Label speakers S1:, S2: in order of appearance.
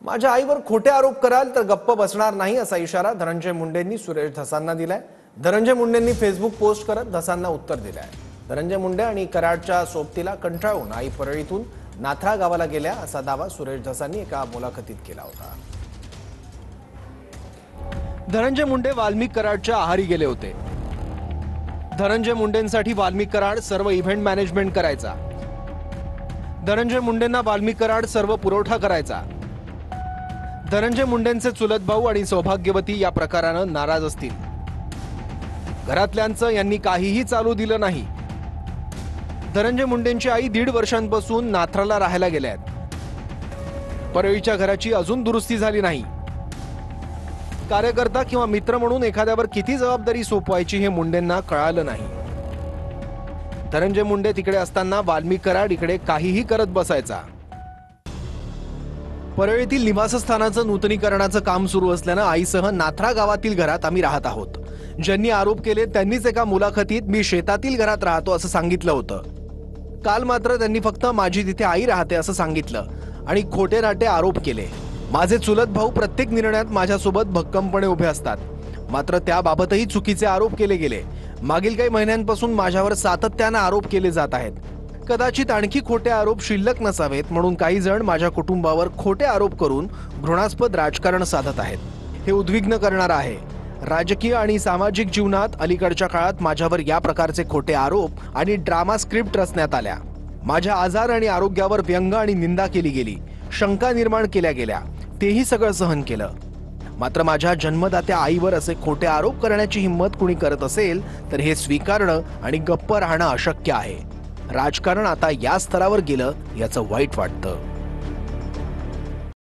S1: माझ्या आईवर खोटे आरोप कराल तर गप्प बसणार नाही असा इशारा धनंजय मुंडेंनी सुरेश धसांना दिलाय। धनंजय मुंडेंनी फेसबुक पोस्ट करत धसांना उत्तर दिलंय। धनंजय मुंडे आणि कराडच्या सोबतीला कंटाळून आई परळीतून नाथरा गावाला गेल्या असा दावा सुरेश धसांनी एका मुलाखतीत केला होता।
S2: धनंजय मुंडे वाल्मिक कराडच्या आहारी गेले होते। धनंजय मुंडेंसाठी वाल्मिक कराड सर्व इव्हेंट मॅनेजमेंट करायचा। धनंजय मुंडेंना वाल्मिक कराड सर्व पुरवठा करायचा। धनंजय मुंडेंचे चुलत भाऊ आणि सौभाग्यवती या प्रकारानं नाराज असतील। घरातल्यांचं यांनी काहीही चालू दिलं नाही। धनंजय मुंडेंची आई 1.5 वर्षांपासून नाथराला राहायला गेल्यात। परळीच्या घराची अजून दुरुस्ती झाली नाही। कार्यकर्ता किंवा मित्र म्हणून एखाद्यावर किती जबाबदारी सोपवायची हे मुंडेंना कळालं नाही। धनंजय मुंडे तिकडे असताना वाल्मिक कराड इकडे काहीही करत बसायचा। परळीतील निवासस्थानाचं नूतनीकरणाचं काम सुरू असल्यानं आईसह नाथरा गावातील घरात आम्ही राहत आहोत। ज्यांनी आरोप केले त्यांनीच एका मुलाखतीत मी शेतातील घरात राहतो असं सांगितलं होतं। काल मात्र त्यांनी फक्त माझी तिथे आई राहते असं सांगितलं आणि खोटे नाटे आरोप केले। माझे चुलत भाऊ प्रत्येक निर्णयात माझ्यासोबत भक्कमपणे उभे असतात, मात्र त्याबाबतही चुकीचे आरोप केले गेले। मागील काही महिन्यांपासून माझ्यावर सातत्याने आरोप केले जात आहेत। कदाचित आणखी खोटे आरोप शिल्लक नसावेत म्हणून काही जण माझ्या कुटुंबावर खोटे आरोप करून घृणास्पद राजकारण साधत आहेत। हे उद्विग्न करणारे आहे। राजकीय आणि सामाजिक जीवनात अलीकडच्या काळात माझ्यावर या प्रकारचे खोटे आरोप आणि ड्रामा स्क्रिप्ट रचण्यात आल्या। माझ्या आजार आणि आरोग्यावर व्यंग आणि निंदा केली गेली, शंका निर्माण केल्या गेल्या, तेही सगळं सहन केलं। मात्र माझ्या जन्मदात्या आईवर असे खोटे आरोप करण्याची हिंमत कुणी करत असेल तर हे स्वीकारणं आणि गप्प राहणं अशक्य आहे। राजकारण आता या स्तरावर गेलं याचं वाईट वाटतं।